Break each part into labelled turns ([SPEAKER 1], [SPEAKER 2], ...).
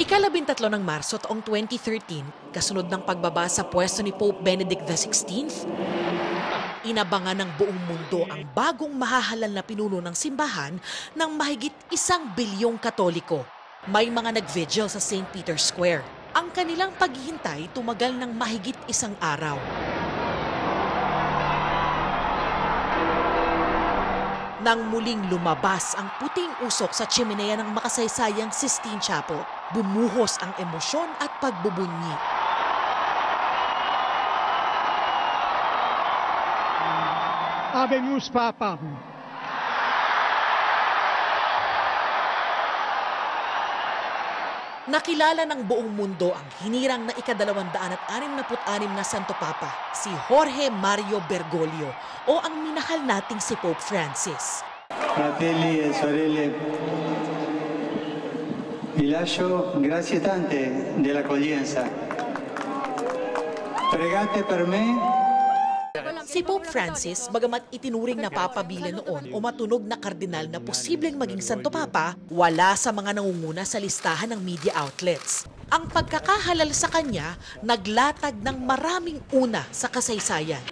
[SPEAKER 1] Ika-13 ng Marso taong 2013, kasunod ng pagbaba sa pwesto ni Pope Benedict XVI, inabangan ng buong mundo ang bagong mahahalal na pinuno ng simbahan ng mahigit 1 bilyong Katoliko. May mga nag-vigil sa St. Peter's Square. Ang kanilang paghihintay tumagal ng mahigit 1 araw. Nang muling lumabas ang puting usok sa tsiminea ng makasaysayang Sistine Chapel, bumuhos ang emosyon at pagbubunyi.
[SPEAKER 2] Habemus Papam.
[SPEAKER 1] Nakilala ng buong mundo ang hinirang na ika-266 na Santo Papa, si Jorge Mario Bergoglio o ang minahal nating si Pope Francis.
[SPEAKER 3] Fratelli e sorelle, vi lascio grazie tante dell'accoglienza. Pregate per me.
[SPEAKER 1] Si Pope Francis, bagamat itinuring na papabila noon o matunog na kardinal na posibleng maging Santo Papa, wala sa mga nangunguna sa listahan ng media outlets. Ang pagkakahalal sa kanya, naglatag ng maraming una sa kasaysayan.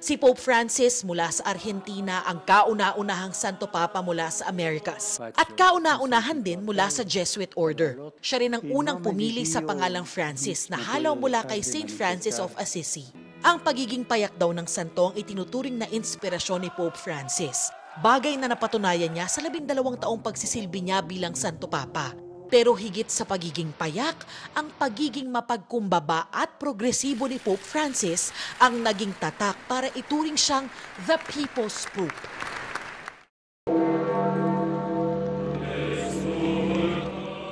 [SPEAKER 1] Si Pope Francis mula sa Argentina ang kauna-unahang Santo Papa mula sa Amerikas at kauna-unahan din mula sa Jesuit Order. Siya rin ang unang pumili sa pangalang Francis na halaw mula kay Saint Francis of Assisi. Ang pagiging payak daw ng santo ang itinuturing na inspirasyon ni Pope Francis. Bagay na napatunayan niya sa 12 taong pagsisilbi niya bilang Santo Papa. Pero higit sa pagiging payak, ang pagiging mapagkumbaba at progresibo ni Pope Francis ang naging tatak para ituring siyang the People's Pope.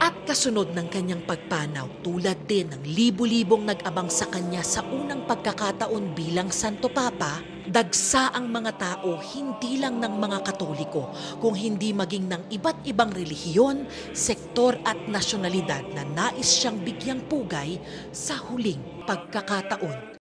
[SPEAKER 1] At kasunod ng kanyang pagpanaw, tulad din ng libu-libong nag-abang sa kanya sa unang pagkakataon bilang Santo Papa, dagsa ang mga tao hindi lang ng mga Katoliko, kung hindi maging ng iba't ibang relihiyon, sektor at nasyonalidad na nais siyang bigyang pugay sa huling pagkakataon.